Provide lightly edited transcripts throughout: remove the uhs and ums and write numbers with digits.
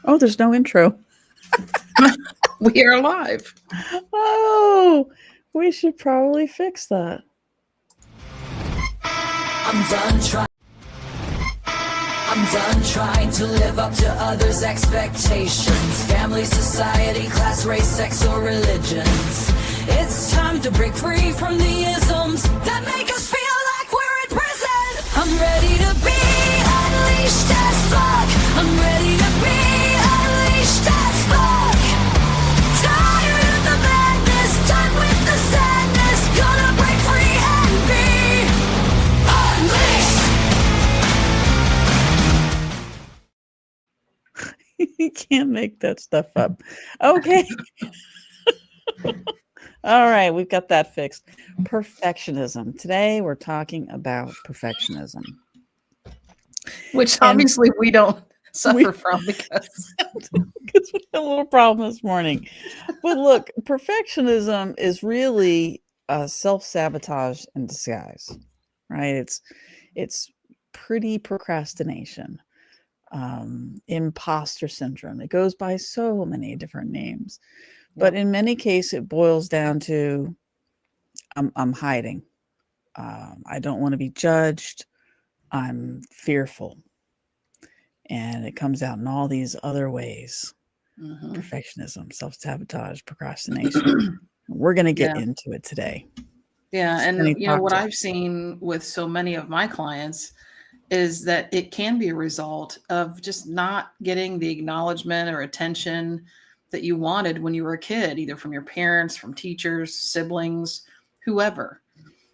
Oh, there's no intro. We are live. Oh, we should probably fix that. I'm done trying to live up to others' expectations. Family, society, class, race, sex, or religions. It's time to break free from the isms that make us feel like we're in prison. I'm ready to be unleashed as fuck. I'm ready to be unleashed as fuck. Tired of the madness, done with the sadness. Gonna break free and be unleashed. You can't make that stuff up. Okay. All right, we've got that fixed. Perfectionism. Today we're talking about perfectionism. Which obviously we don't suffer from because we had a little problem this morning. But look, perfectionism is really a self-sabotage in disguise, right? It's pretty procrastination, imposter syndrome. It goes by so many different names. But in many cases, it boils down to I'm hiding. I don't want to be judged. I'm fearful. And it comes out in all these other ways. Perfectionism, self-sabotage, procrastination. We're going to get into it today. Yeah. And what I've seen with so many of my clients is that it can be a result of just not getting the acknowledgement or attention that you wanted when you were a kid, either from your parents, from teachers, siblings, whoever.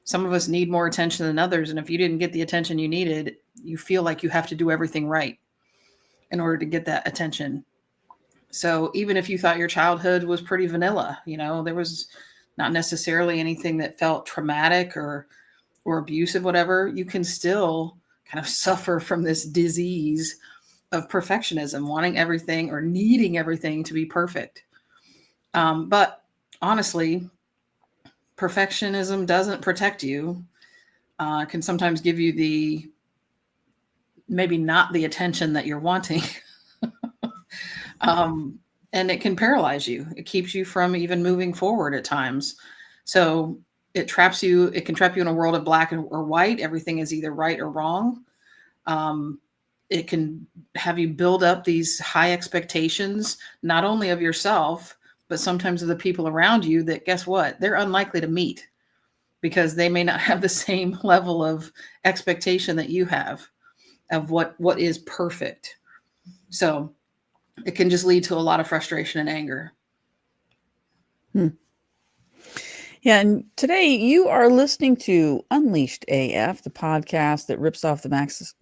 Some of us need more attention than others. And if you didn't get the attention you needed, you feel like you have to do everything right in order to get that attention. So even if you thought your childhood was pretty vanilla, there was not necessarily anything that felt traumatic or abusive, whatever, you can still kind of suffer from this disease of perfectionism, wanting everything or needing everything to be perfect. But honestly, perfectionism doesn't protect you. Can sometimes give you maybe not the attention that you're wanting. And it can paralyze you. It keeps you from even moving forward at times. So it traps you. It can trap you in a world of black or white. Everything is either right or wrong. It can have you build up these high expectations, not only of yourself, but sometimes of the people around you that, guess what? They're unlikely to meet because they may not have the same level of expectation that you have of what is perfect. So it can just lead to a lot of frustration and anger. Yeah, and today you are listening to Unleashed AF, the podcast that rips off the masks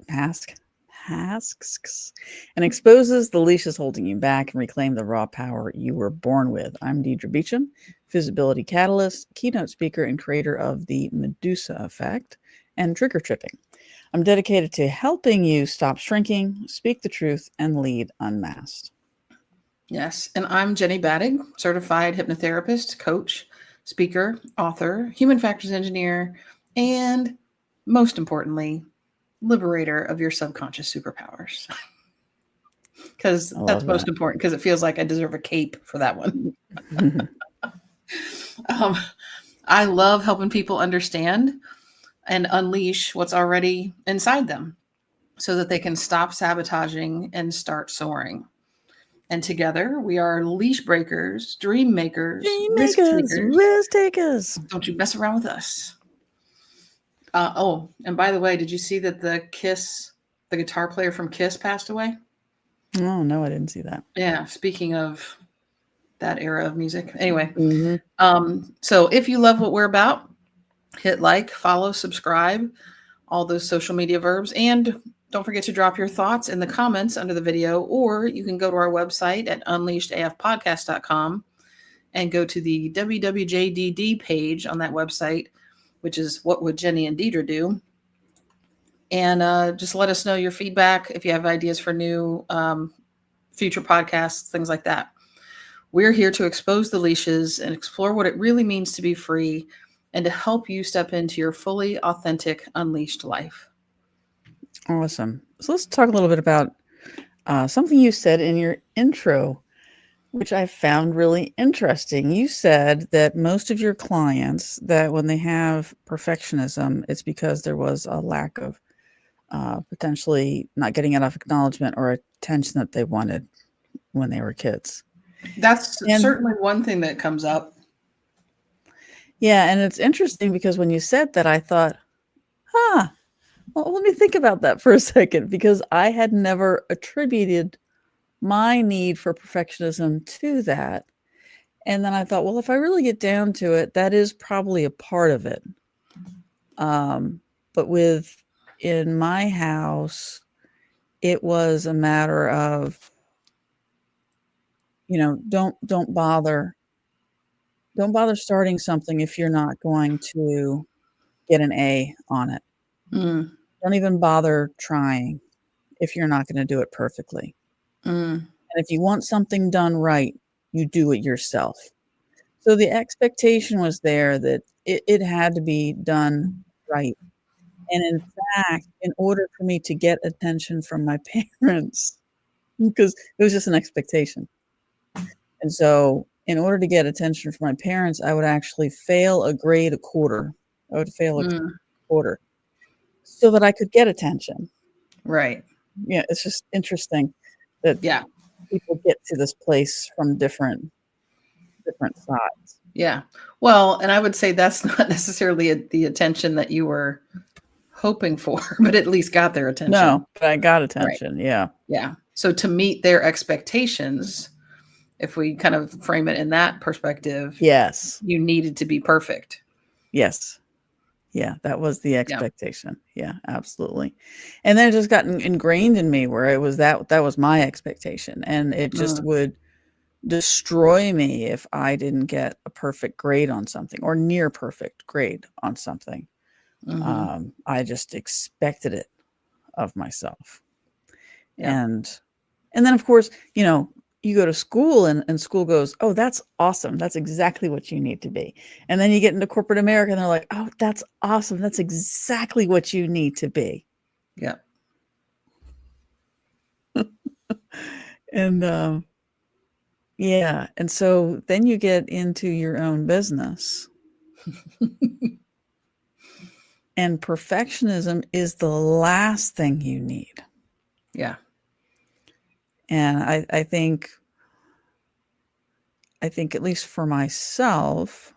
and exposes the leashes holding you back and reclaim the raw power you were born with. I'm Deidre Beecham, visibility catalyst, keynote speaker, and creator of the Medusa Effect and trigger tripping. I'm dedicated to helping you stop shrinking, speak the truth, and lead unmasked. Yes, and I'm Jenny Battig, certified hypnotherapist, coach, speaker, author, human factors engineer, and most importantly, liberator of your subconscious superpowers. Because that's most important, because it feels like I deserve a cape for that one. I love helping people understand and unleash what's already inside them so that they can stop sabotaging and start soaring. And together we are leash breakers, dream makers, risk takers. Don't you mess around with us. And by the way, did you see that the guitar player from Kiss passed away? Oh, no, I didn't see that. Yeah, speaking of that era of music. Anyway, so if you love what we're about, hit like, follow, subscribe, all those social media verbs, and don't forget to drop your thoughts in the comments under the video, or you can go to our website at unleashedafpodcast.com and go to the WWJDD page on that website, which is What Would Jenny and Deidre Do? And just let us know your feedback if you have ideas for new future podcasts, things like that. We're here to expose the leashes and explore what it really means to be free and to help you step into your fully authentic, unleashed life. Awesome. So let's talk a little bit about something you said in your intro, which I found really interesting. You said that most of your clients, that when they have perfectionism, it's because there was a lack of potentially not getting enough acknowledgement or attention that they wanted when they were kids. That's certainly one thing that comes up. Yeah, and it's interesting because when you said that, I thought, well, let me think about that for a second, because I had never attributed my need for perfectionism to that. And then I thought, well, if I really get down to it, that is probably a part of it. But in my house, it was a matter of, don't bother starting something if you're not going to get an A on it. Don't even bother trying if you're not going to do it perfectly. And if you want something done right, you do it yourself. So the expectation was there that it had to be done right. And in fact, in order for me to get attention from my parents, because it was just an expectation. And so in order to get attention from my parents, I would actually fail a grade a quarter. I would fail a quarter so that I could get attention. Right. Yeah, it's just interesting that people get to this place from different sides. Yeah. Well, and I would say that's not necessarily the attention that you were hoping for, but at least got their attention. No, but I got attention. Right. Yeah. Yeah. So to meet their expectations, if we kind of frame it in that perspective, yes, you needed to be perfect. Yes. Yeah, that was the expectation. Yeah, absolutely. And then it just got ingrained in me where it was that was my expectation, and it just would destroy me if I didn't get a perfect grade on something or near perfect grade on something. I just expected it of myself. And then of course, you go to school and school goes, oh, that's awesome. That's exactly what you need to be. And then you get into corporate America and they're like, oh, that's awesome. That's exactly what you need to be. Yeah. And yeah. And so then you get into your own business. And perfectionism is the last thing you need. Yeah. And I think at least for myself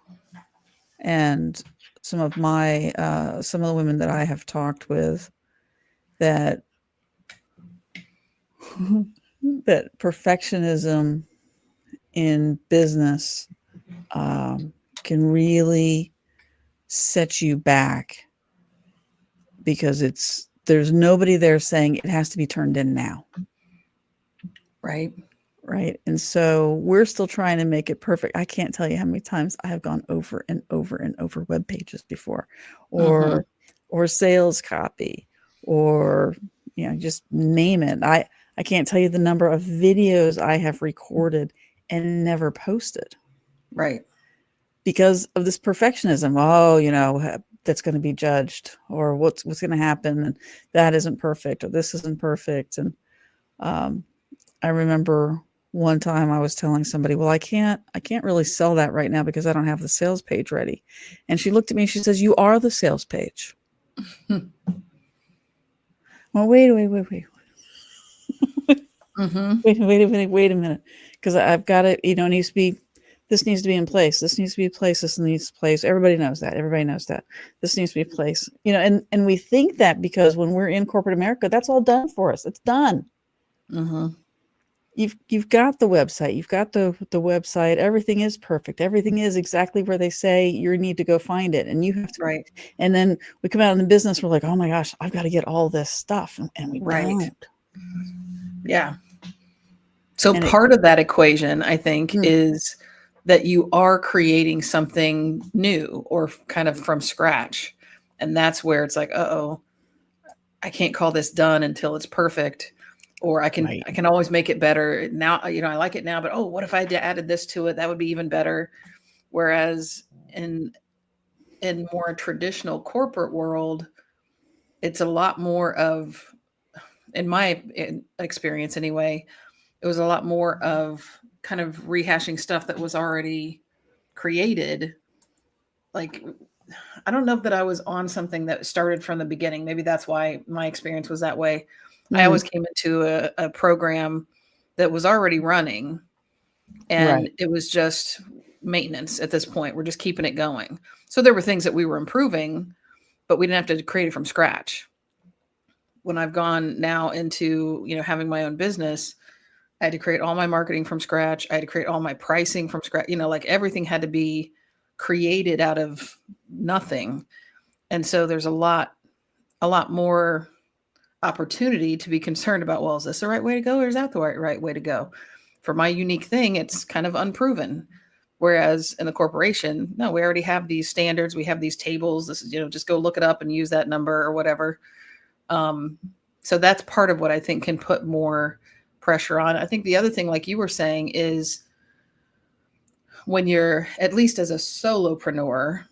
and some of the women that I have talked with, that perfectionism in business can really set you back, because there's nobody there saying it has to be turned in now. Right. And so we're still trying to make it perfect. I can't tell you how many times I have gone over and over and over web pages before, or sales copy, or, just name it. I can't tell you the number of videos I have recorded and never posted. Right. Because of this perfectionism. Oh, that's going to be judged, or what's going to happen, and that isn't perfect, or this isn't perfect. And I remember one time I was telling somebody, well, I can't really sell that right now because I don't have the sales page ready. And she looked at me and she says, you are the sales page. Well, wait. Wait a minute. Because I've got it, this needs to be in place. This needs to be in place. This needs to be place. Everybody knows that. This needs to be in place. And we think that because when we're in corporate America, that's all done for us. It's done. You've got the website. You've got the website. Everything is perfect. Everything is exactly where they say you need to go find it. And you have to. Right. And then we come out in the business. We're like, oh my gosh, I've got to get all this stuff. And we don't. Yeah. So part of that equation, I think, is that you are creating something new or kind of from scratch. And that's where it's like, uh-oh, I can't call this done until it's perfect. Or I can always make it better. Now, I like it now, but what if I added this to it? That would be even better. Whereas in more traditional corporate world, it's a lot more of, in my experience anyway, it was a lot more of kind of rehashing stuff that was already created. Like, I don't know that I was on something that started from the beginning. Maybe that's why my experience was that way. I always came into a program that was already running, and it was just maintenance at this point. We're just keeping it going. So there were things that we were improving, but we didn't have to create it from scratch. When I've gone now into, having my own business, I had to create all my marketing from scratch. I had to create all my pricing from scratch. Like everything had to be created out of nothing. And so there's a lot more opportunity to be concerned about, well, is this the right way to go, or is that the right way to go? For my unique thing, it's kind of unproven. Whereas in the corporation, no, we already have these standards. We have these tables. This is, just go look it up and use that number or whatever. So that's part of what I think can put more pressure on. I think the other thing, like you were saying, is when you're, at least as a solopreneur,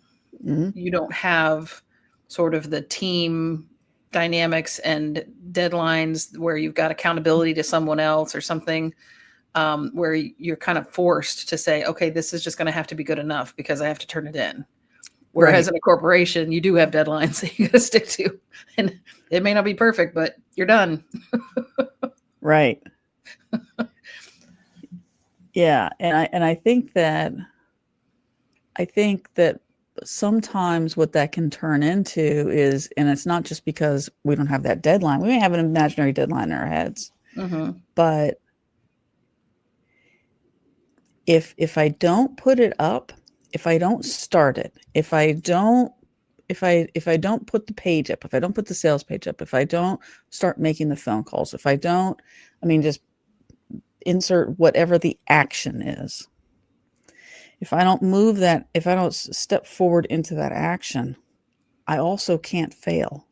you don't have sort of the team dynamics and deadlines where you've got accountability to someone else or something, where you're kind of forced to say, okay, this is just going to have to be good enough because I have to turn it in. Whereas in a corporation, you do have deadlines that you got to stick to, and it may not be perfect, but you're done. Right. Yeah. And I think that sometimes what that can turn into is, and it's not just because we don't have that deadline. We may have an imaginary deadline in our heads, but if I don't put it up, if I don't start it, if I don't put the page up, if I don't put the sales page up, if I don't start making the phone calls, if I don't, just insert whatever the action is. If I don't move that, if I don't step forward into that action, I also can't fail.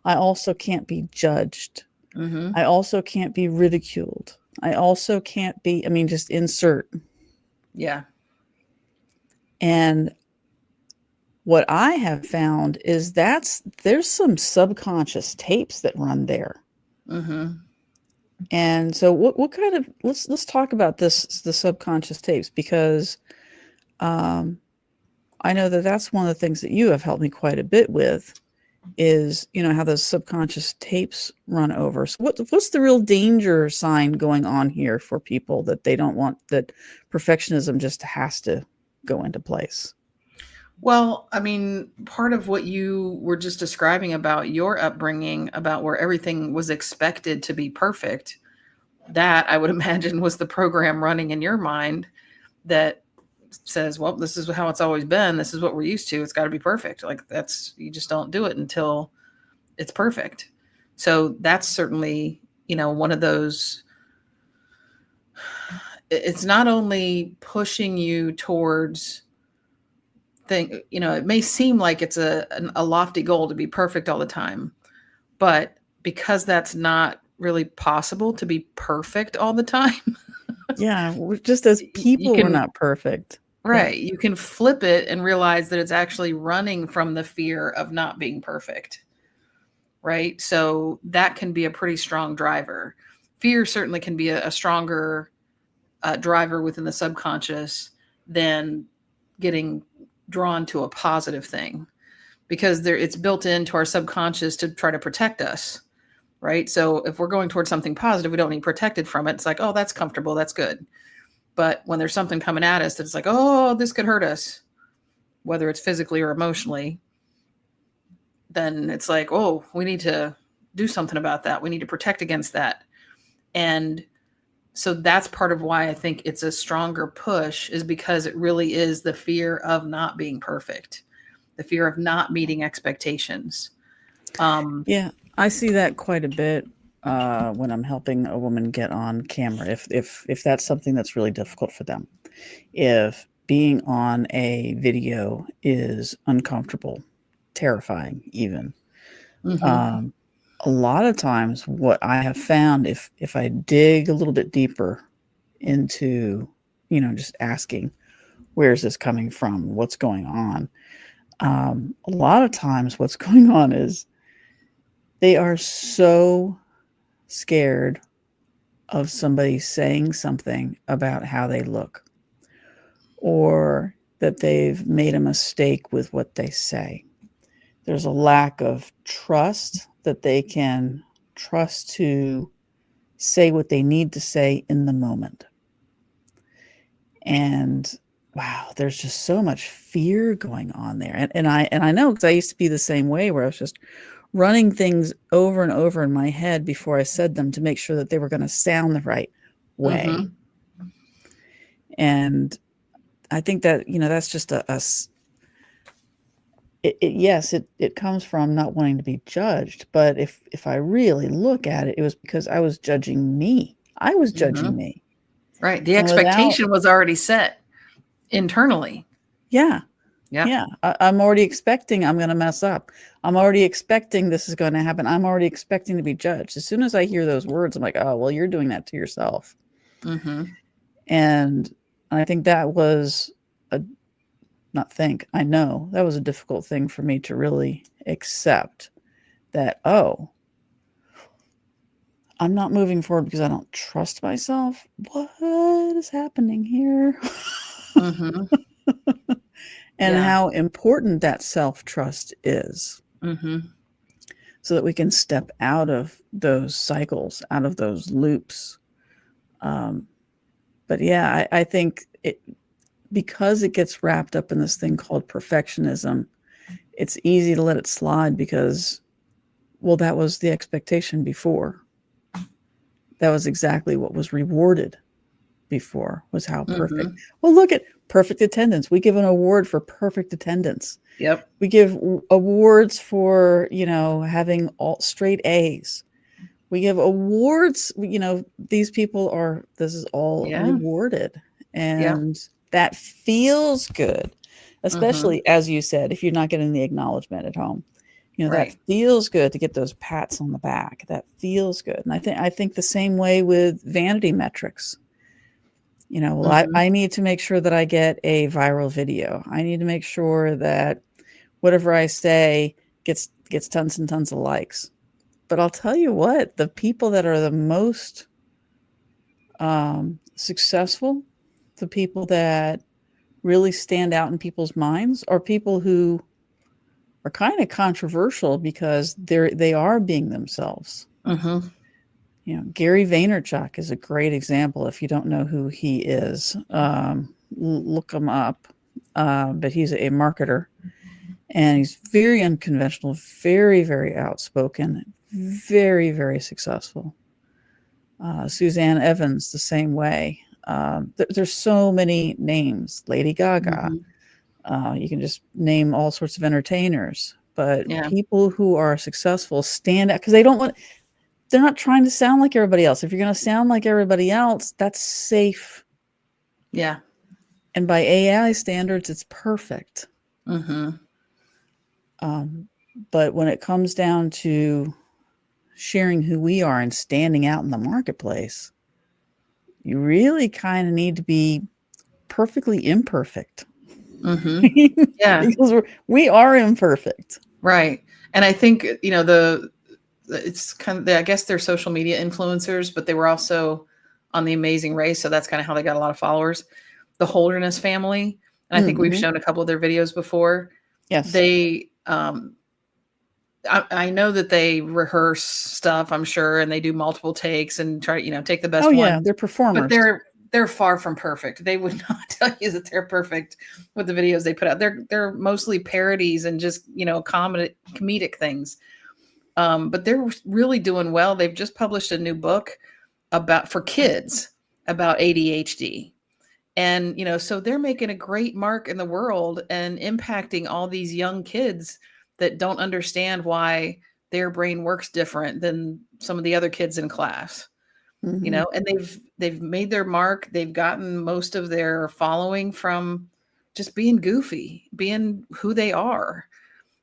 I also can't be judged. I also can't be ridiculed. I also can't be, just insert. Yeah. And what I have found is there's some subconscious tapes that run there. And so what kind of, let's talk about the subconscious tapes, because I know that's one of the things that you have helped me quite a bit with is, how those subconscious tapes run over. So what's the real danger sign going on here for people that they don't want, that perfectionism just has to go into place? Well, part of what you were just describing about your upbringing, about where everything was expected to be perfect, that I would imagine was the program running in your mind that says, well, this is how it's always been. This is what we're used to. It's got to be perfect. Like you just don't do it until it's perfect. So that's certainly, one of those, it's not only pushing you towards it may seem like it's a lofty goal to be perfect all the time, but because that's not really possible to be perfect all the time. Yeah. Just as people, we're not perfect. Right. Yeah. You can flip it and realize that it's actually running from the fear of not being perfect. Right. So that can be a pretty strong driver. Fear certainly can be a stronger driver within the subconscious than getting drawn to a positive thing, because it's built into our subconscious to try to protect us. Right. So if we're going towards something positive, we don't need protected from it. It's like, oh, that's comfortable. That's good. But when there's something coming at us that's like, oh, this could hurt us, whether it's physically or emotionally, then it's like, oh, we need to do something about that. We need to protect against that. And so that's part of why I think it's a stronger push, is because it really is the fear of not being perfect, the fear of not meeting expectations. Yeah, I see that quite a bit when I'm helping a woman get on camera. If that's something that's really difficult for them, if being on a video is uncomfortable, terrifying, even. A lot of times what I have found, if I dig a little bit deeper into, just asking, where's this coming from? What's going on? A lot of times what's going on is they are so scared of somebody saying something about how they look, or that they've made a mistake with what they say. There's a lack of trust that they can trust to say what they need to say in the moment. And wow, there's just so much fear going on there. And I know, because I used to be the same way, where I was just running things over and over in my head before I said them to make sure that they were going to sound the right way. And I think that, that's just yes, it comes from not wanting to be judged. But if I really look at it, it was because I was judging me. I was judging me. Right. The expectation was already set internally. Yeah. Yeah. I'm already expecting I'm going to mess up. I'm already expecting this is going to happen. I'm already expecting to be judged. As soon as I hear those words, I'm like, oh, well, you're doing that to yourself. And I think that was I know that was a difficult thing for me to really accept, that, oh, I'm not moving forward because I don't trust myself. What is happening here? And how important that self-trust is, so that we can step out of those cycles, out of those loops. But yeah, I think because it gets wrapped up in this thing called perfectionism, it's easy to let it slide because, well, that was the expectation before. That was exactly what was rewarded before, was how perfect. Well, look at perfect attendance. We give an award for perfect attendance. Yep. We give awards for, having all straight A's. We give awards, these people this is all rewarded. And that feels good, especially, as you said, if you're not getting the acknowledgement at home. That feels good to get those pats on the back. That feels good. And I think the same way with vanity metrics. I need to make sure that I get a viral video. I need to make sure that whatever I say gets tons and tons of likes. But I'll tell you what, the people that are the most successful, the people that really stand out in people's minds, are people who are kind of controversial because they are being themselves. Gary Vaynerchuk is a great example. If you don't know who he is, look him up. But he's a marketer, and he's very unconventional, very, very outspoken, very, very successful. Suzanne Evans, the same way. There's so many names. Lady Gaga. You can just name all sorts of entertainers, but people who are successful stand out because they're not trying to sound like everybody else. If you're going to sound like everybody else, that's safe. Yeah. And by AI standards, it's perfect. But when it comes down to sharing who we are and standing out in the marketplace, you really kind of need to be perfectly imperfect. Because we are imperfect. Right. And I think, it's kind of, I guess they're social media influencers, but they were also on The Amazing Race. So that's kind of how they got a lot of followers. The Holderness family. And I think we've shown a couple of their videos before. Yes. They, I know that they rehearse stuff, I'm sure, and they do multiple takes and try, take the best one. Yeah, they're performers. But they're far from perfect. They would not tell you that they're perfect with the videos they put out. They're mostly parodies and just, comedic things. But they're really doing well. They've just published a new book for kids about ADHD. And, so they're making a great mark in the world and impacting all these young kids that don't understand why their brain works different than some of the other kids in class. And they've made their mark. They've gotten most of their following from just being goofy, being who they are,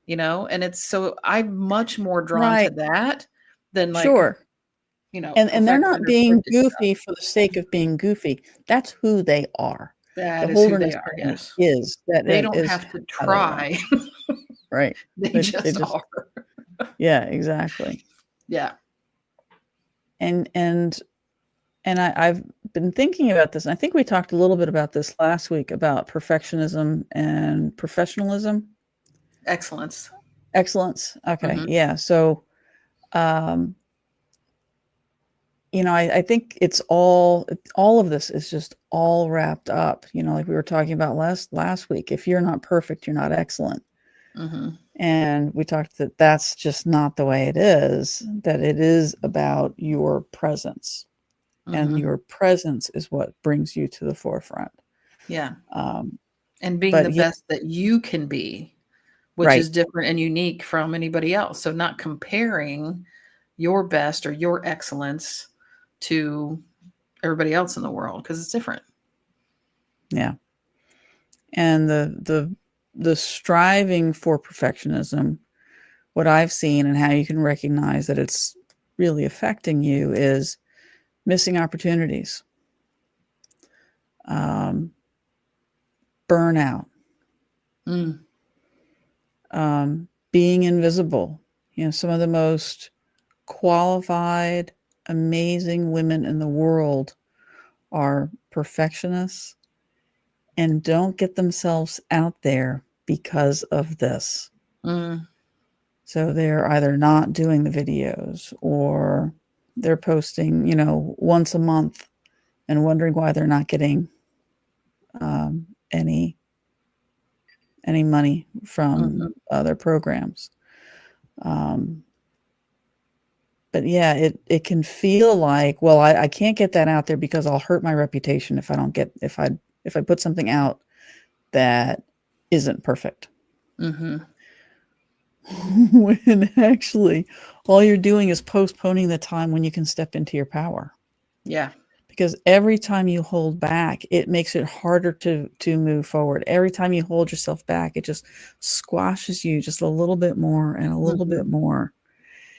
and it's so I'm much more drawn to that than and they're not being goofy for the sake of being goofy. That's who they are. That is who they are. Yes. They don't have to try. Right. They just are. Yeah, exactly. Yeah. I've been thinking about this, and I think we talked a little bit about this last week about perfectionism and professionalism. Excellence. Okay. Yeah. So, I think it's all of this is just all wrapped up, like we were talking about last week. If you're not perfect, you're not excellent. And we talked that that's just not the way it is, that it is about your presence. And your presence is what brings you to the forefront. Yeah. And being the best that you can be, which is different and unique from anybody else. So not comparing your best or your excellence to everybody else in the world, because it's different. Yeah. And the striving for perfectionism, what I've seen and how you can recognize that it's really affecting you is missing opportunities, burnout, being invisible. Some of the most qualified, amazing women in the world are perfectionists and don't get themselves out there because of this. So they're either not doing the videos, or they're posting, once a month and wondering why they're not getting any money from other programs. But yeah, it can feel like, well, I can't get that out there because I'll hurt my reputation if I put something out that isn't perfect. When actually all you're doing is postponing the time when you can step into your power. Yeah. Because every time you hold back, it makes it harder to move forward. Every time you hold yourself back, it just squashes you just a little bit more and a little bit more.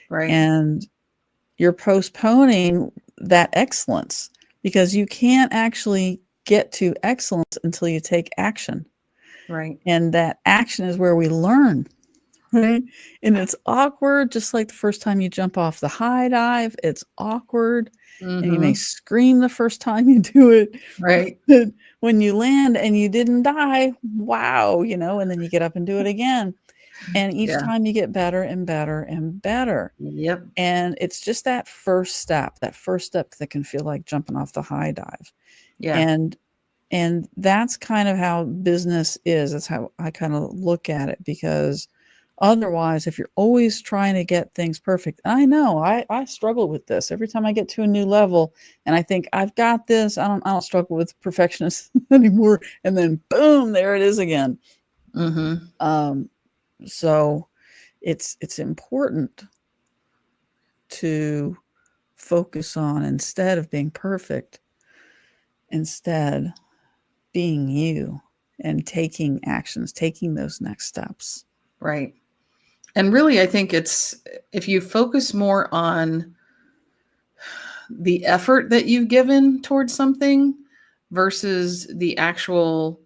Right. And you're postponing that excellence, because you can't actually get to excellence until you take action. Right. And that action is where we learn. Right. And it's awkward, just like the first time you jump off the high dive. It's awkward. And you may scream the first time you do it. Right. When you land and you didn't die, wow, and then you get up and do it again. And each time you get better and better and better. Yep. And it's just that first step that can feel like jumping off the high dive. Yeah. And that's kind of how business is. That's how I kind of look at it, because otherwise, if you're always trying to get things perfect, I know I struggle with this every time I get to a new level and I think I've got this. I don't struggle with perfectionists anymore. And then boom, there it is again. So it's important to focus on, instead of being perfect, instead being you and taking actions, taking those next steps. Right. And really, I think it's, if you focus more on the effort that you've given towards something versus the actual,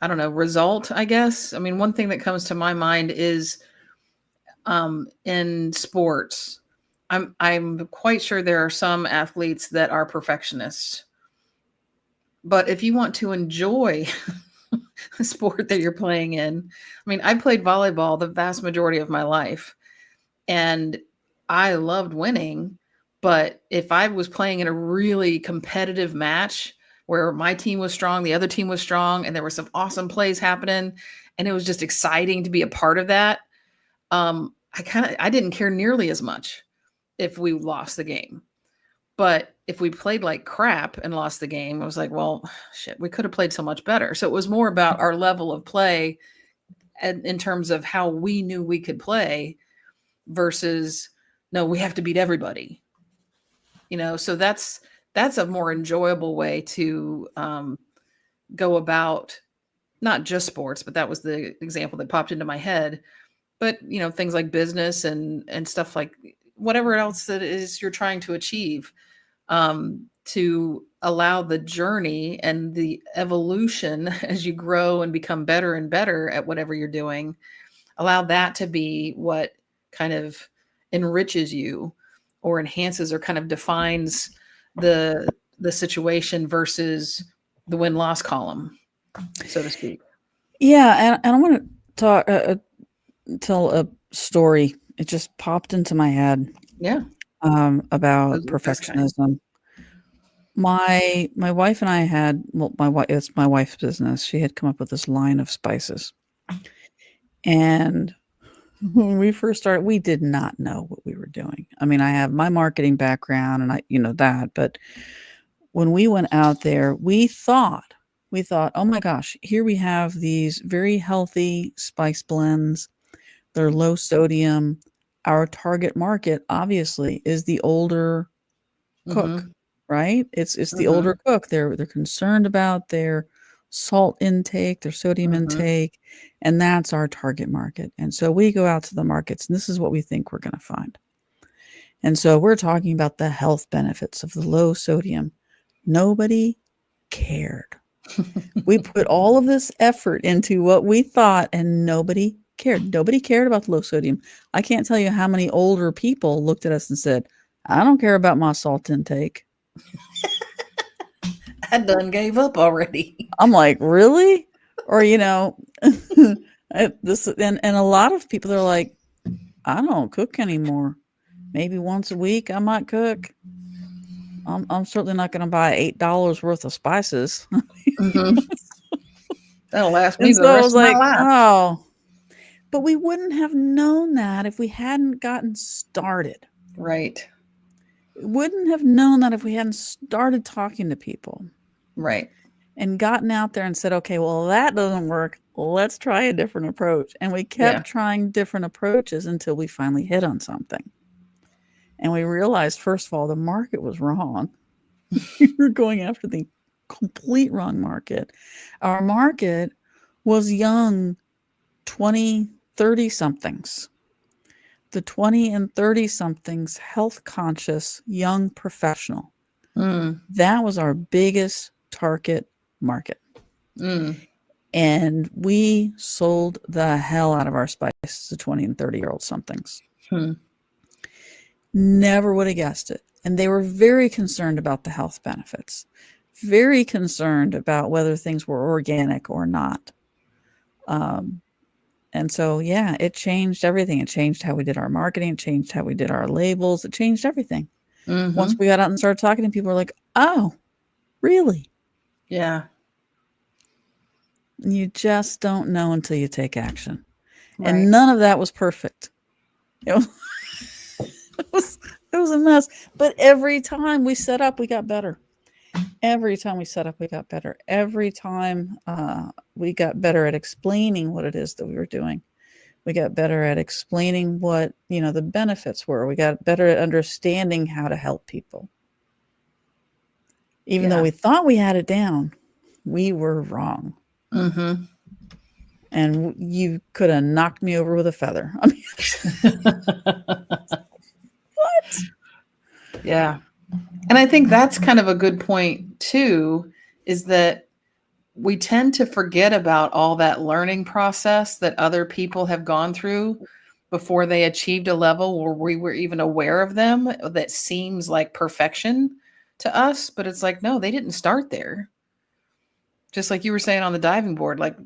I don't know, result, I guess. I mean, one thing that comes to my mind is in sports, I'm quite sure there are some athletes that are perfectionists. But if you want to enjoy the sport that you're playing in, I mean, I played volleyball the vast majority of my life, and I loved winning. But if I was playing in a really competitive match where my team was strong, the other team was strong, and there were some awesome plays happening, and it was just exciting to be a part of that, I didn't care nearly as much if we lost the game. But if we played like crap and lost the game, I was like, well, shit, we could have played so much better. So it was more about our level of play and in terms of how we knew we could play versus, no, we have to beat everybody. So that's a more enjoyable way to go about not just sports, but that was the example that popped into my head. But, things like business and stuff like whatever else that is you're trying to achieve, to allow the journey and the evolution as you grow and become better and better at whatever you're doing, allow that to be what kind of enriches you or enhances or kind of defines the situation versus the win-loss column, so to speak. Yeah, and I want to tell a story. It just popped into my head. Yeah. About perfectionism. My wife and I had, well, it's my wife's business. She had come up with this line of spices. And when we first started, we did not know what we were doing. I mean, I have my marketing background and that, but when we went out there, we thought, oh my gosh, here we have these very healthy spice blends. They're low sodium. Our target market obviously is the older cook, right? It's the older cook. They're concerned about their salt intake, their sodium intake, and that's our target market. And so we go out to the markets, and this is what we think we're going to find. And so we're talking about the health benefits of the low sodium. Nobody cared. We put all of this effort into what we thought, and nobody cared. Nobody cared about the low sodium. I can't tell you how many older people looked at us and said, I don't care about my salt intake. I done gave up already. I'm like, really? Or, this, and a lot of people are like, I don't cook anymore. Maybe once a week I might cook. I'm certainly not going to buy $8 worth of spices. That'll last me the rest of my life. Oh, but we wouldn't have known that if we hadn't gotten started. Right. We wouldn't have known that if we hadn't started talking to people. Right. And gotten out there and said, okay, well, that doesn't work. Let's try a different approach. And we kept trying different approaches until we finally hit on something. And we realized, first of all, the market was wrong. We were going after the complete wrong market. Our market was young 20, 30 somethings. The 20 and 30 somethings, health conscious, young professional. That was our biggest target market. And we sold the hell out of our spices to 20 and 30-year-old somethings. Never would have guessed it. And they were very concerned about the health benefits, very concerned about whether things were organic or not. And so, yeah, it changed everything. It changed how we did our marketing. It changed how we did our labels. It changed everything. Once we got out and started talking to people, we're like, oh, really? Yeah. You just don't know until you take action. Right. And none of that was perfect. It was a mess. But every time we set up, we got better. Every time we set up, we got better. Every time we got better at explaining what it is that we were doing. We got better at explaining what, the benefits were. We got better at understanding how to help people. Even though we thought we had it down, we were wrong. And you could have knocked me over with a feather. I mean, what? Yeah. And I think that's kind of a good point too, is that we tend to forget about all that learning process that other people have gone through before they achieved a level where we were even aware of them that seems like perfection to us. But it's like, no, they didn't start there. Just like you were saying on the diving board, like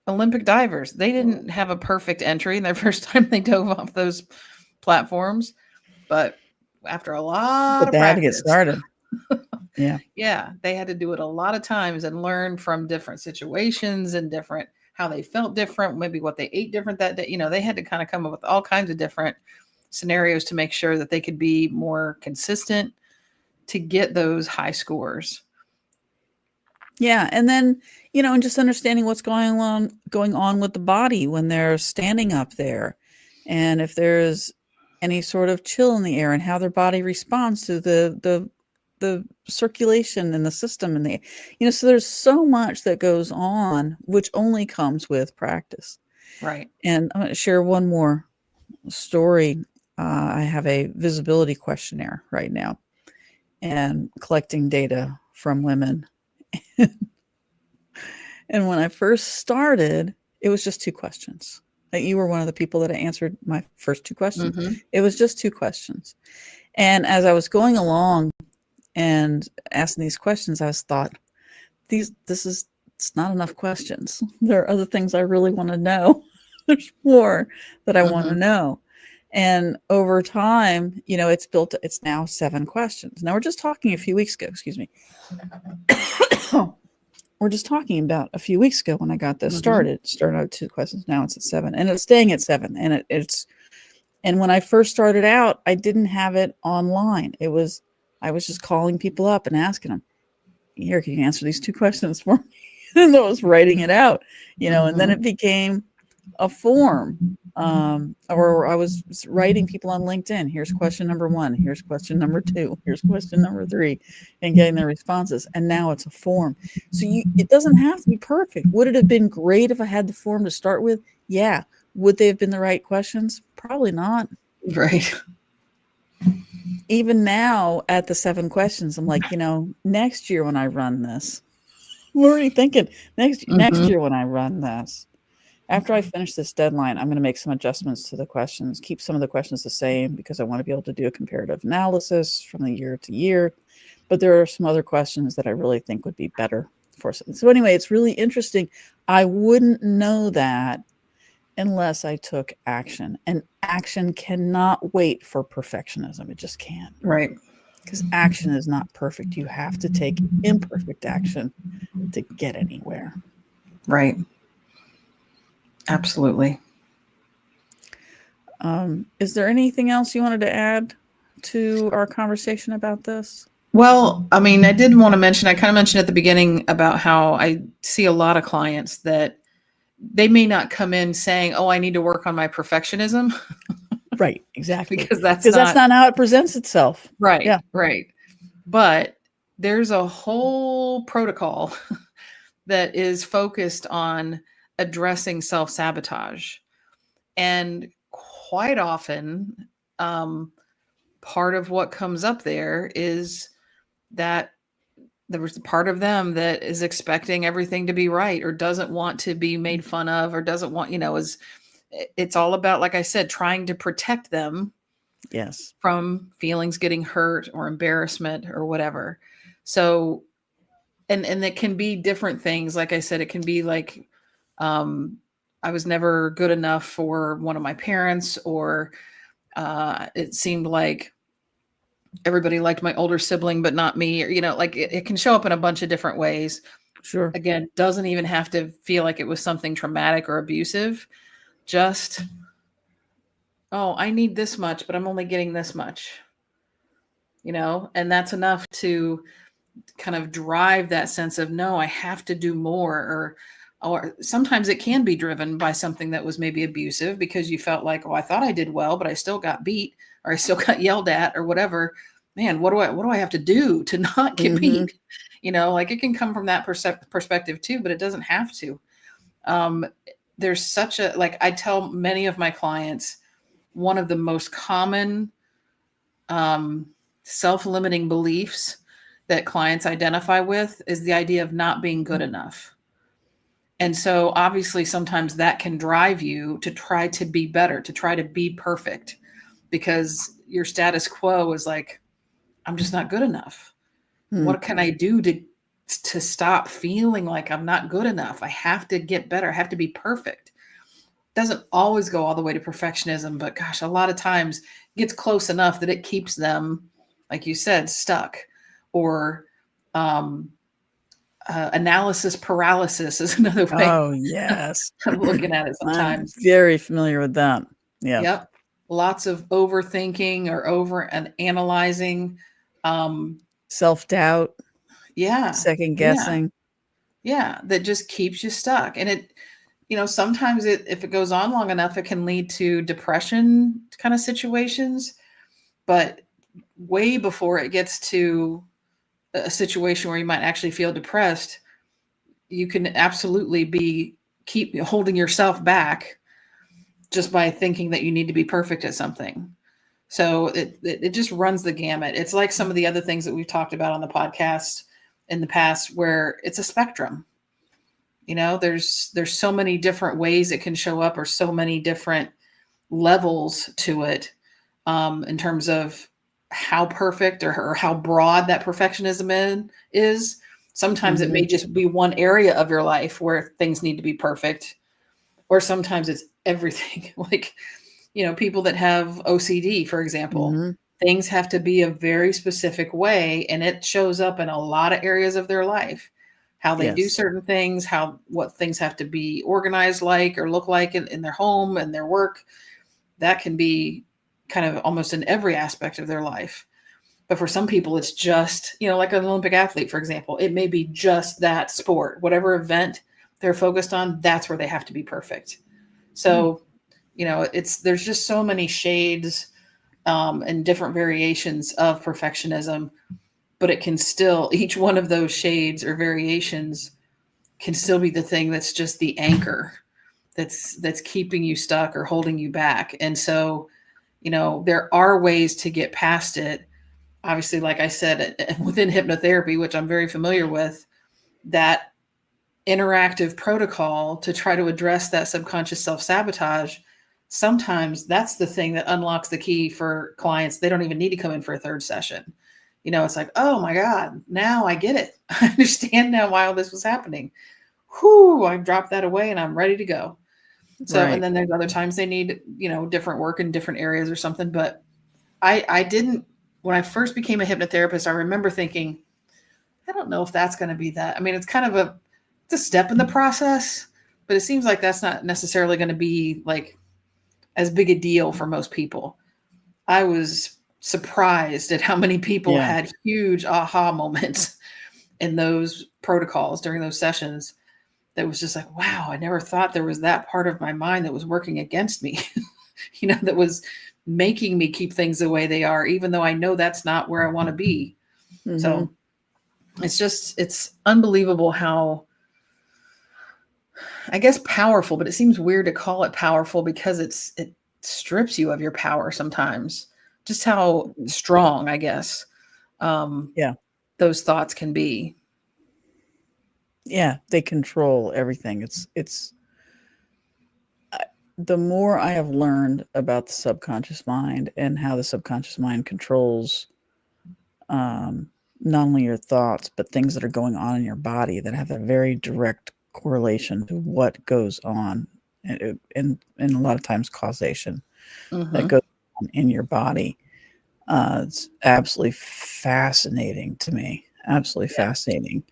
Olympic divers, they didn't have a perfect entry in their first time they dove off those platforms. But after a lot of practice, had to get started. Yeah, they had to do it a lot of times and learn from different situations and different how they felt different, maybe what they ate different that day. They had to kind of come up with all kinds of different scenarios to make sure that they could be more consistent to get those high scores. Yeah, and then and just understanding what's going on with the body when they're standing up there, and if there's any sort of chill in the air and how their body responds to the circulation in the system and so there's so much that goes on, which only comes with practice. Right. And I'm going to share one more story. I have a visibility questionnaire right now and collecting data from women. And when I first started, it was just 2 questions. Like, you were one of the people that I answered my first 2 questions. It was just 2 questions. And as I was going along and asking these questions, I was thought, it's not enough questions. There are other things I really want to know. There's more that I want to know. And over time, it's now 7 questions. Now we're just talking a few weeks ago, excuse me. We're just talking about a few weeks ago when I got this started. It started out at 2 questions. Now it's at 7, and it's staying at 7. And and when I first started out, I didn't have it online. I was just calling people up and asking them, here, can you answer these 2 questions for me? And I was writing it out, and then it became a form. Or I was writing people on LinkedIn. Here's question number 1. Here's question number 2. Here's question number 3, and getting their responses. And now it's a form. So it doesn't have to be perfect. Would it have been great if I had the form to start with? Yeah. Would they have been the right questions? Probably not. Right. Even now at the 7 questions, I'm like, next year when I run this, I'm already thinking next year when I run this, after I finish this deadline, I'm going to make some adjustments to the questions, keep some of the questions the same because I want to be able to do a comparative analysis from the year to year. But there are some other questions that I really think would be better for something. So anyway, it's really interesting. I wouldn't know that unless I took action, and action cannot wait for perfectionism. It just can't. Right. Because action is not perfect. You have to take imperfect action to get anywhere. Right. Absolutely. Is there anything else you wanted to add to our conversation about this? Well, I mean, I did want to mention, I kind of mentioned at the beginning about how I see a lot of clients that they may not come in saying, oh, I need to work on my perfectionism. Right, exactly. Because that's not how it presents itself. Right, yeah. Right. But there's a whole protocol that is focused on addressing self-sabotage. And quite often, part of what comes up there is that there was a part of them that is expecting everything to be right, or doesn't want to be made fun of, or doesn't want, it's all about, like I said, trying to protect them. Yes. From feelings getting hurt or embarrassment or whatever. So, and it can be different things. Like I said, it can be like, I was never good enough for one of my parents, or it seemed like everybody liked my older sibling, but not me, or, like it can show up in a bunch of different ways. Sure. Again, doesn't even have to feel like it was something traumatic or abusive. Just, oh, I need this much, but I'm only getting this much, and that's enough to kind of drive that sense of, no, I have to do more. Or sometimes it can be driven by something that was maybe abusive, because you felt like, oh, I thought I did well, but I still got beat, or I still got yelled at, or whatever. Man, what do I have to do to not get beat? Like it can come from that perspective too, but it doesn't have to. There's such a, like I tell many of my clients, one of the most common self-limiting beliefs that clients identify with is the idea of not being good enough. And so obviously sometimes that can drive you to try to be better, to try to be perfect, because your status quo is like, I'm just not good enough. What can I do to stop feeling like I'm not good enough? I have to get better. I have to be perfect. Doesn't always go all the way to perfectionism, but gosh, a lot of times it gets close enough that it keeps them, like you said, stuck. Or analysis paralysis is another way. Oh, yes. of looking at it sometimes. I'm very familiar with that. Yeah. Yep. Lots of overthinking or over and analyzing. Self-doubt. Yeah. Second guessing. Yeah. That just keeps you stuck. And it, sometimes if it goes on long enough, it can lead to depression kind of situations. But way before it gets to a situation where you might actually feel depressed, you can absolutely keep holding yourself back just by thinking that you need to be perfect at something. So it just runs the gamut. It's like some of the other things that we've talked about on the podcast in the past, where it's a spectrum. There's so many different ways it can show up, or so many different levels to it, in terms of how perfect or how broad that perfectionism is. Sometimes it may just be one area of your life where things need to be perfect, or sometimes it's everything. Like, people that have OCD, for example, things have to be a very specific way, and it shows up in a lot of areas of their life. How they do certain things, what things have to be organized like or look like in their home and their work. That can be kind of almost in every aspect of their life. But for some people, it's just, like an Olympic athlete, for example, it may be just that sport, whatever event they're focused on, that's where they have to be perfect. So, there's just so many shades and different variations of perfectionism, but it can still, each one of those shades or variations can still be the thing that's just the anchor that's keeping you stuck or holding you back. And so, there are ways to get past it. Obviously, like I said, within hypnotherapy, which I'm very familiar with, that interactive protocol to try to address that subconscious self-sabotage, sometimes that's the thing that unlocks the key for clients. They don't even need to come in for a third session. It's like, oh my God, now I get it. I understand now why all this was happening. Whew, I dropped that away and I'm ready to go. So, and then there's other times they need, different work in different areas or something. But I didn't, when I first became a hypnotherapist, I remember thinking, I don't know if that's going to be that. I mean, it's kind of it's a step in the process, but it seems like that's not necessarily going to be like as big a deal for most people. I was surprised at how many people had huge aha moments in those protocols during those sessions. That was just like, wow, I never thought there was that part of my mind that was working against me, that was making me keep things the way they are, even though I know that's not where I want to be. So it's unbelievable how, I guess, powerful, but it seems weird to call it powerful because it strips you of your power sometimes. Just how strong, I guess, those thoughts can be. Yeah, they control everything. The more I have learned about the subconscious mind and how the subconscious mind controls not only your thoughts, but things that are going on in your body that have a very direct correlation to what goes on, and a lot of times causation that goes on in your body. It's absolutely fascinating to me. Absolutely fascinating.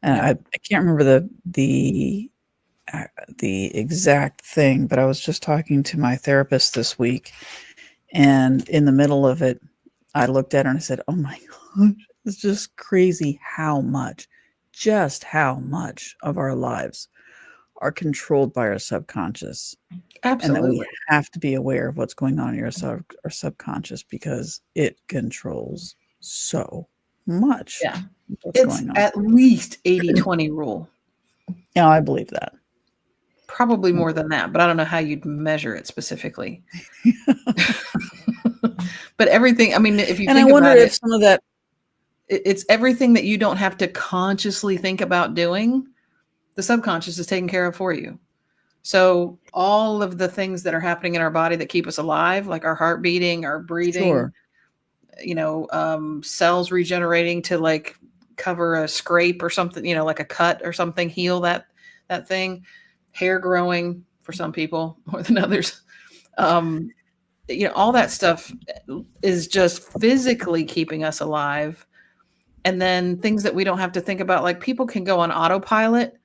And I can't remember the exact thing, but I was just talking to my therapist this week, and in the middle of it, I looked at her and I said, "Oh my gosh, it's just crazy how much of our lives are controlled by our subconscious." Absolutely. And that we have to be aware of what's going on in our subconscious because it controls so much. Yeah. What's it's going on. At least 80-20 rule. Yeah, I believe that. Probably more than that, but I don't know how you'd measure it specifically. But everything, I mean, if you think about it. And I wonder if some of that. It's everything that you don't have to consciously think about doing. The subconscious is taken care of for you. So all of the things that are happening in our body that keep us alive, like our heart beating, our breathing, cells regenerating to like cover a scrape or something, like a cut or something, heal that thing, hair growing for some people more than others. All that stuff is just physically keeping us alive. And then things that we don't have to think about, like people can go on autopilot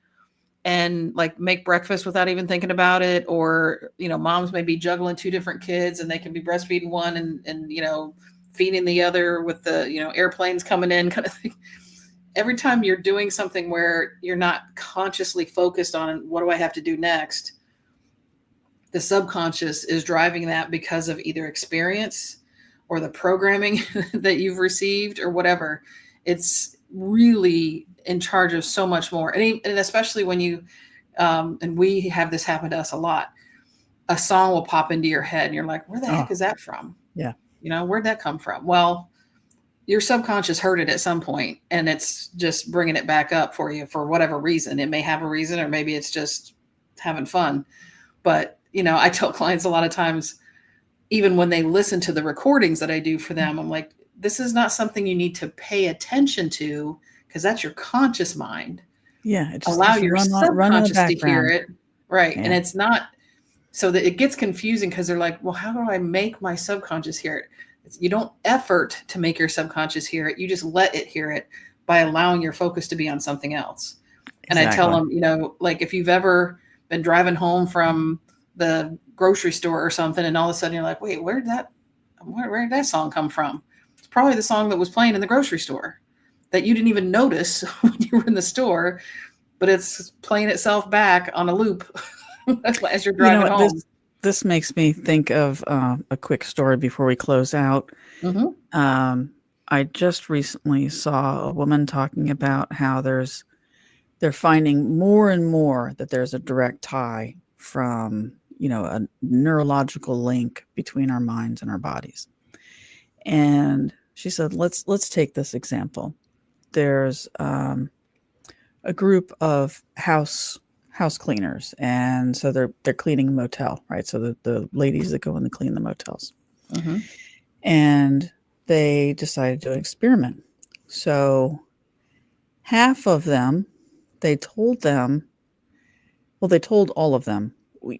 and like make breakfast without even thinking about it. Or, moms may be juggling two different kids and they can be breastfeeding one and feeding the other with the, airplanes coming in kind of thing. Every time you're doing something where you're not consciously focused on what do I have to do next, the subconscious is driving that because of either experience or the programming that you've received or whatever. It's really in charge of so much more. And especially when you, and we have this happen to us a lot, a song will pop into your head and you're like, where the heck is that from? Yeah. Where'd that come from? Well, your subconscious heard it at some point and it's just bringing it back up for you for whatever reason. It may have a reason, or maybe it's just having fun. But, I tell clients a lot of times, even when they listen to the recordings that I do for them, I'm like, this is not something you need to pay attention to, because that's your conscious mind. Yeah. It just Allow your run in the subconscious to hear background. it. Right. Yeah. And it's not, so that it gets confusing, because they're like, well, how do I make my subconscious hear it? You don't effort to make your subconscious hear it. You just let it hear it by allowing your focus to be on something else. And I tell them, you know, like if you've ever been driving home from the grocery store or something, and all of a sudden you're like, wait, where did that song come from? It's probably the song that was playing in the grocery store that you didn't even notice when you were in the store, but it's playing itself back on a loop as you're driving home. This makes me think of a quick story before we close out. Mm-hmm. I just recently saw a woman talking about how they're finding more and more that there's a direct tie from, you know, a neurological link between our minds and our bodies. And she said, let's take this example. There's a group of house cleaners, and so they're cleaning a motel, right? So the ladies that go in to clean the motels. Mm-hmm. And they decided to do an experiment. So half of them, they told all of them,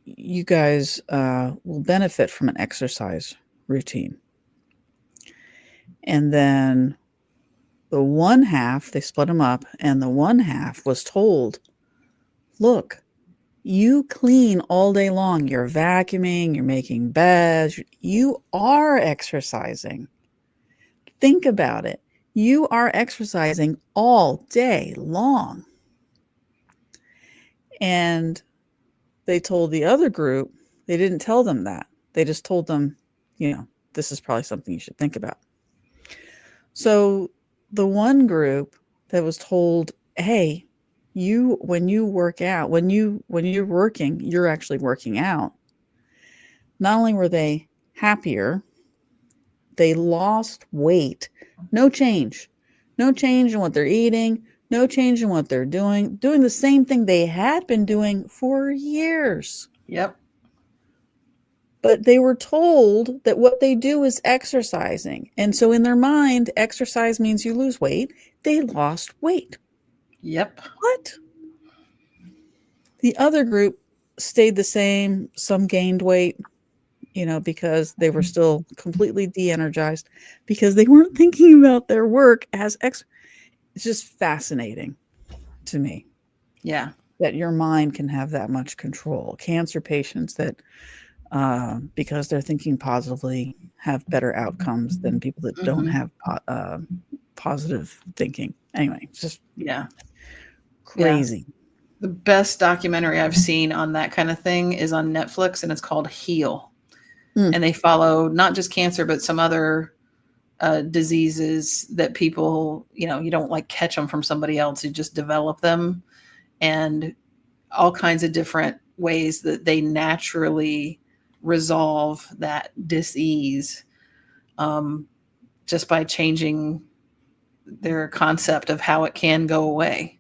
you guys will benefit from an exercise routine. And then the one half, they split them up, and the one half was told, look, you clean all day long. You're vacuuming, you're making beds. You are exercising. Think about it. You are exercising all day long. And they told the other group, they didn't tell them that. They just told them, you know, this is probably something you should think about. So the one group that was told, hey, when you work out, when you're working, you're actually working out. Not only were they happier, they lost weight. No change in what they're eating, no change in what they're doing the same thing they had been doing for years. Yep. But they were told that what they do is exercising. And so in their mind, exercise means you lose weight. They lost weight. Yep. What? The other group stayed the same. Some gained weight, you know, because they were still completely de-energized, because they weren't thinking about their work as It's just fascinating to me. Yeah. That your mind can have that much control. Cancer patients that, because they're thinking positively, have better outcomes than people that don't have positive thinking. Anyway, it's just crazy. Yeah. The best documentary I've seen on that kind of thing is on Netflix, and it's called Heal. And they follow not just cancer, but some other diseases that people, you know, you don't like catch them from somebody else, you just develop them, and all kinds of different ways that they naturally resolve that dis-ease just by changing their concept of how it can go away.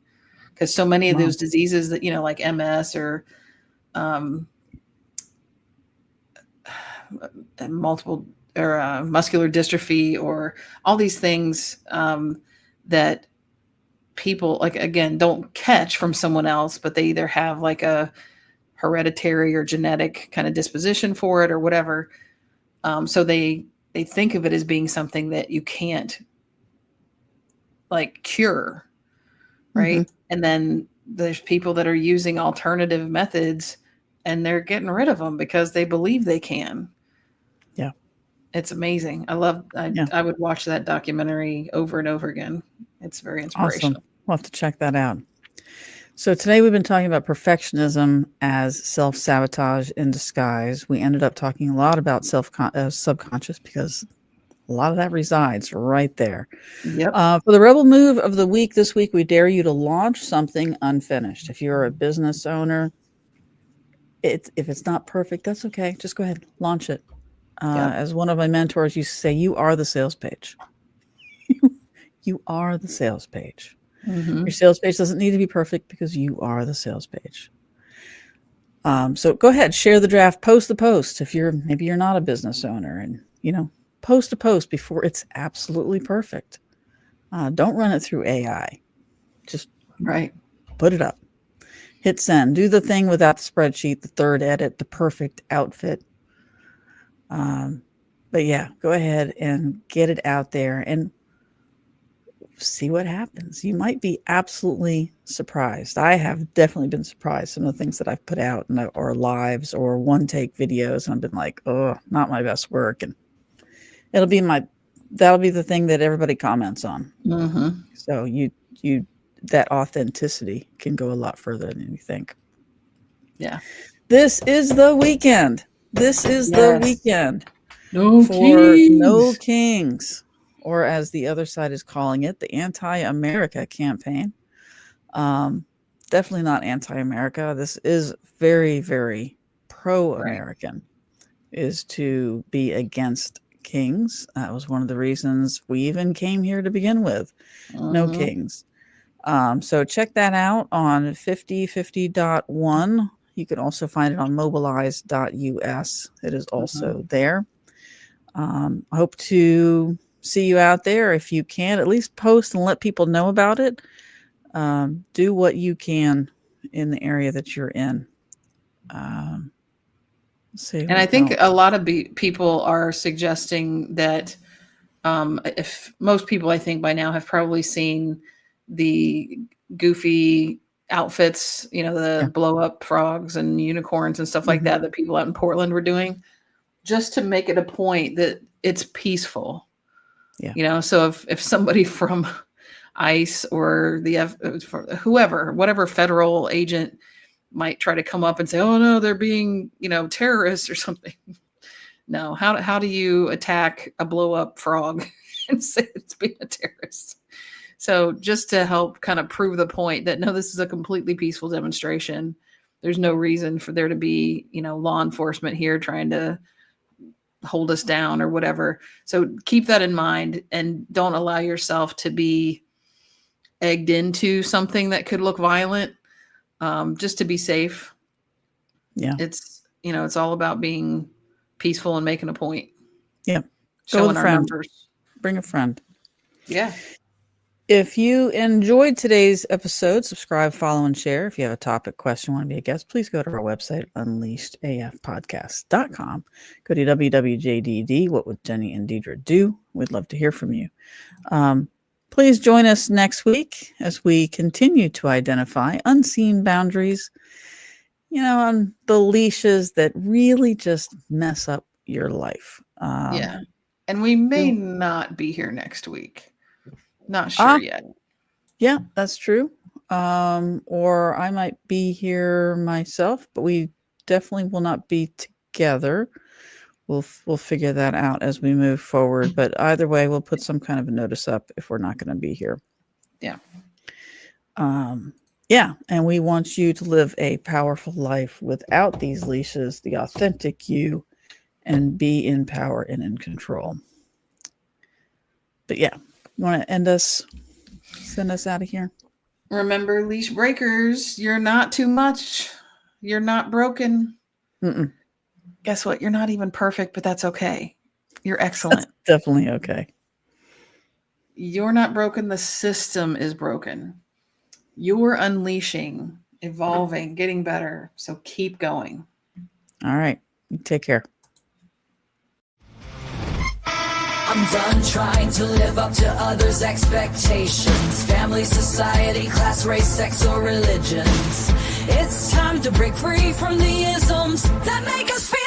Because so many of those diseases that, you know, like MS or multiple or muscular dystrophy, or all these things that people, like, again, don't catch from someone else, but they either have like a hereditary or genetic kind of disposition for it or whatever. So they think of it as being something that you can't like cure. Right. And then there's people that are using alternative methods, and they're getting rid of them because they believe they can. Yeah. It's amazing. I would watch that documentary over and over again. It's very inspirational. Awesome. We'll have to check that out. So today we've been talking about perfectionism as self-sabotage in disguise. We ended up talking a lot about subconscious, because a lot of that resides right there. Yep. For the Rebel Move of the week this week, we dare you to launch something unfinished. If you're a business owner, if it's not perfect, that's okay. Just go ahead, launch it. As one of my mentors used to say, you are the sales page. You are the sales page. Your sales page doesn't need to be perfect, because you are the sales page. So go ahead, share the draft, post the post. If maybe you're not a business owner, and you know, post a post before it's absolutely perfect. Don't run it through AI. Just put it up. Hit send. Do the thing without the spreadsheet, the third edit, the perfect outfit. But yeah, go ahead and get it out there and see what happens. You might be absolutely surprised. I have definitely been surprised. Some of the things that I've put out or lives or one take videos, and I've been like, oh, not my best work. And that'll be the thing that everybody comments on. Mm-hmm. So that authenticity can go a lot further than you think. Yeah. This is the weekend. The weekend. No kings, or as the other side is calling it, the anti-America campaign. Definitely not anti-America. This is very, very pro-American, is to be against kings. That was one of the reasons we even came here to begin with. No kings. So check that out on 5050.1. You can also find it on mobilize.us. It is also there. I hope to see you out there. If you can, at least post and let people know about it. Do what you can in the area that you're in. And I think a lot of people are suggesting that if most people, I think by now, have probably seen the goofy outfits, the blow up frogs and unicorns and stuff like that people out in Portland were doing, just to make it a point that it's peaceful. Yeah. So if somebody from ICE or whatever federal agent might try to come up and say, oh no, they're being, terrorists or something. No, how do you attack a blow up frog and say it's being a terrorist? So just to help kind of prove the point that no, this is a completely peaceful demonstration. There's no reason for there to be, law enforcement here trying to hold us down or whatever. So keep that in mind and don't allow yourself to be egged into something that could look violent, just to be safe. Yeah. It's all about being peaceful and making a point. Yeah. Showing our numbers. Bring a friend. Yeah. If you enjoyed today's episode, subscribe, follow, and share. If you have a topic, question, want to be a guest, please go to our website, unleashedafpodcast.com. Go to WWJDD, What Would Jenny and Deidre Do? We'd love to hear from you. Please join us next week as we continue to identify unseen boundaries, on the leashes that really just mess up your life. Yeah. And we may not be here next week. Not sure yet. Yeah, that's true. Or I might be here myself, but we definitely will not be together. We'll figure that out as we move forward. But either way, we'll put some kind of a notice up if we're not going to be here. Yeah. Yeah. And we want you to live a powerful life without these leashes, the authentic you, and be in power and in control. But yeah. You want to send us out of here? Remember, leash breakers, you're not too much. You're not broken. Mm-mm. Guess what? You're not even perfect, but that's okay. You're excellent. That's definitely okay. You're not broken. The system is broken. You're unleashing, evolving, getting better. So keep going. All right. Take care. I'm done trying to live up to others' expectations. Family, society, class, race, sex, or religions. It's time to break free from the isms that make us feel